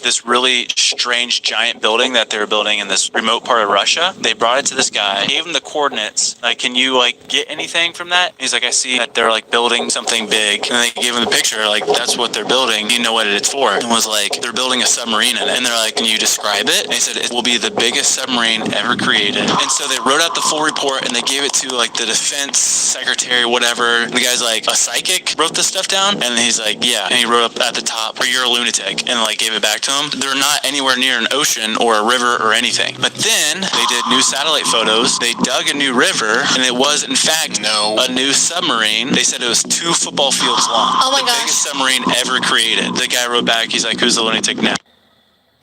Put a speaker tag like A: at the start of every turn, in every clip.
A: this really strange giant building that they were building in this remote part of Russia. They brought it to this guy, gave him the coordinates. Like, can you like get anything from that? He's like, I see that they're like building something big. And they gave him the picture, like, that's what they're building. Do you know what it's for? And was like, they're building a submarine in it. And they're like, can you describe it? And he said, it will be the biggest submarine ever created. And so they wrote out the full report and they gave it to like the defense secretary, whatever. And the guy's like, a psychic wrote this stuff down? And he's like, yeah. And he wrote up at the top, or you're a lunatic, and like gave it back to him. They're not anywhere near an ocean or a river or anything. But then they did new satellite photos. They dug a new river, and it was in fact a new submarine. They said it was 2 football fields long.
B: Oh my gosh.
A: The biggest submarine ever created. The guy wrote back, he's like, who's the lunatic now?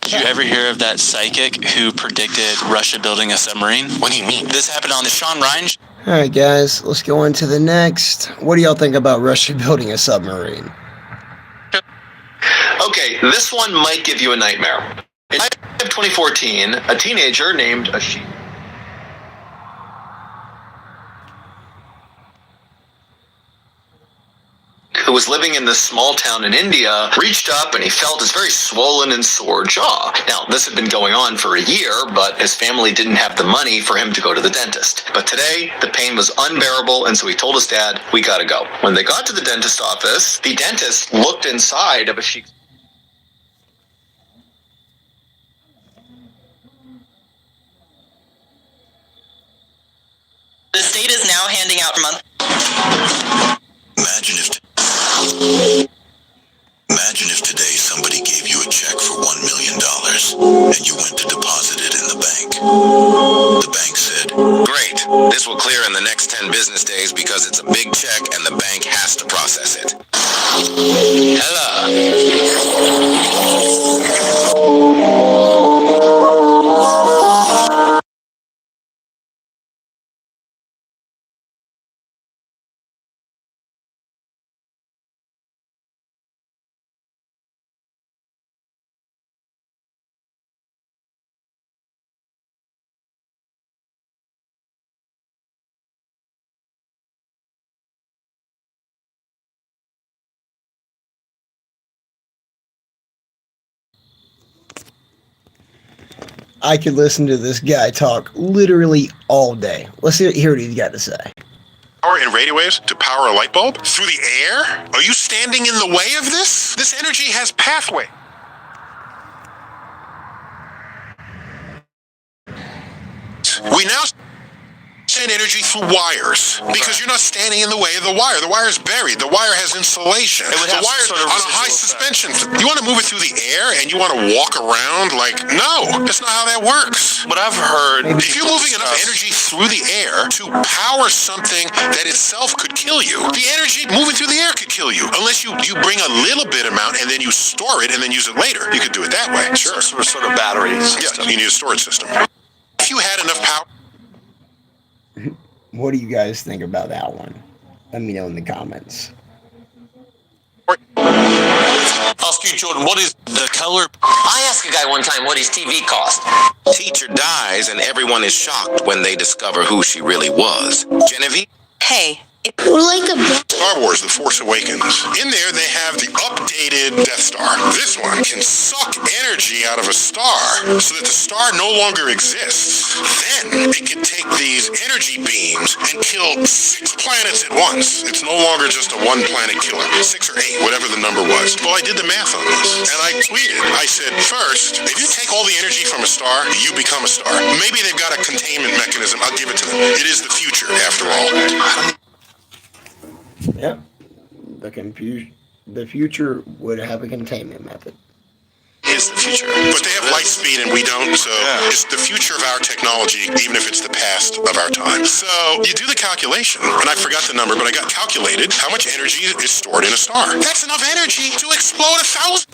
A: Did you ever hear of that psychic who predicted Russia building a submarine? What do you mean? This happened on the Sean Ryan.
C: Alright guys, let's go on to the next. What do y'all think about Russia building a submarine?
D: Okay, this one might give you a nightmare. In 2014, a teenager named Ashik, who was living in this small town in India, reached up and he felt his very swollen and sore jaw. Now, this had been going on for a year, but his family didn't have the money for him to go to the dentist. But today, the pain was unbearable, and so he told his dad, we gotta go. When they got to the dentist office, the dentist looked inside of Ashik's.
B: The state is now handing out
E: Imagine if today somebody gave you a check for $1 million and you went to deposit it in the bank. The bank said,
F: great, this will clear in the next 10 business days because it's a big check and the bank has to process it.
C: I could listen to this guy talk literally all day. Let's hear what he's got to say.
G: Power and radio waves to power a light bulb? Through the air? Are you standing in the way of this? This energy has pathway. We now send energy through wires because you're not standing in the way of the wire. The wire is buried. The wire has insulation. The wire's on a high suspension. You want to move it through the air and you want to walk around like, no, that's not how that works.
F: But I've heard,
G: if you're moving enough energy through the air to power something that itself could kill you, the energy moving through the air could kill you. Unless you bring a little bit amount and then you store it and then use it later. You could do it that way. Sure.
F: Some sort of battery system.
G: Yeah, you need a storage system. If you had enough power.
C: What do you guys think about that one? Let me know in the comments.
F: Ask you, Jordan, what is the color?
B: I asked a guy one time what his TV cost.
F: Teacher dies and everyone is shocked when they discover who she really was. Genevieve?
B: Hey.
H: We're like a
G: Star Wars: The Force Awakens. In there, they have the updated Death Star. This one can suck energy out of a star so that the star no longer exists. Then it can take these energy beams and kill 6 planets at once. It's no longer just a one-planet killer. 6 or 8, whatever the number was. Well, I did the math on this, and I tweeted. I said, first, if you take all the energy from a star, you become a star. Maybe they've got a containment mechanism. I'll give it to them. It is the future, after all.
C: Yep. The future would have a containment method.
G: Is the future. But they have light speed and we don't, so it's the future of our technology, even if it's the past of our time. So you do the calculation, and I forgot the number, but I got calculated how much energy is stored in a star. That's enough energy to explode 1,000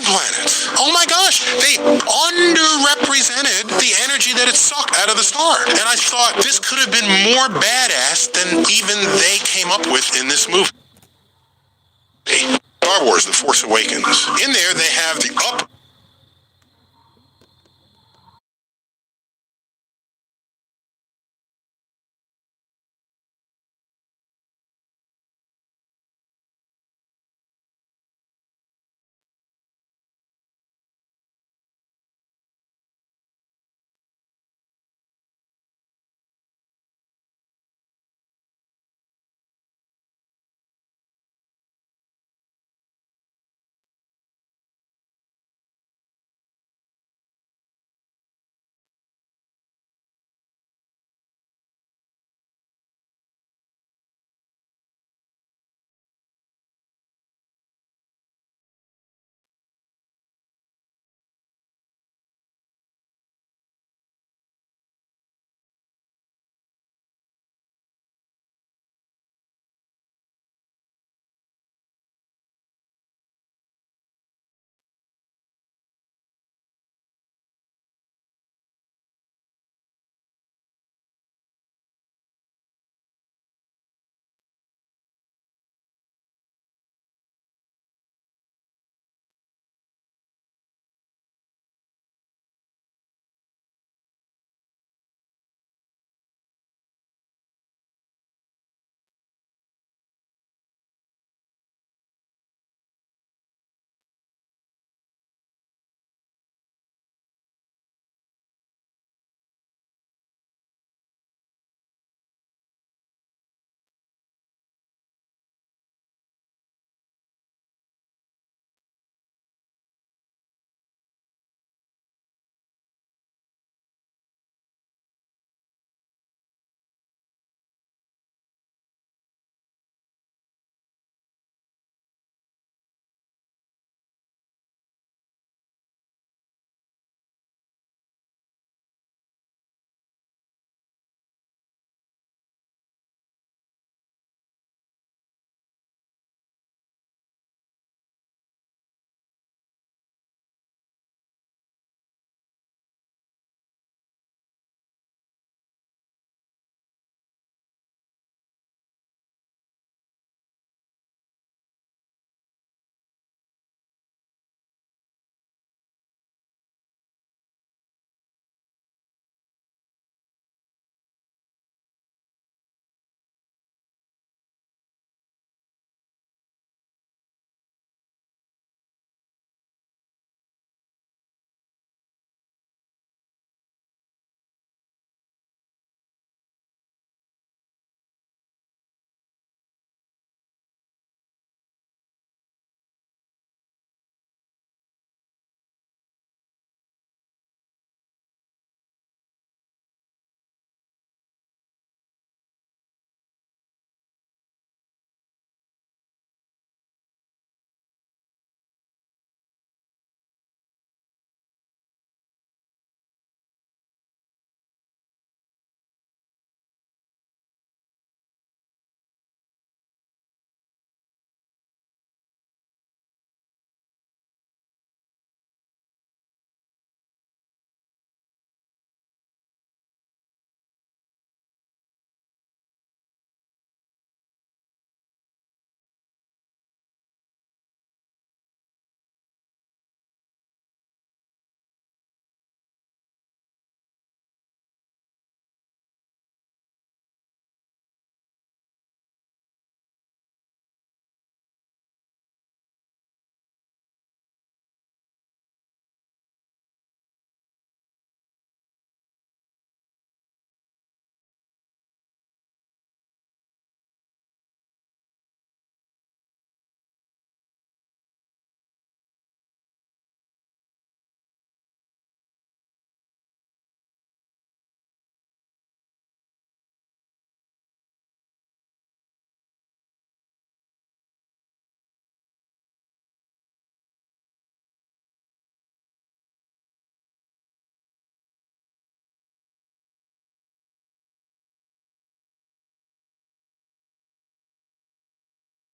G: planets. Oh my gosh, they underrepresented the energy that it sucked out of the star. And I thought this could have been more badass than even they came up with in this movie. Star Wars: The Force Awakens. In there, they have the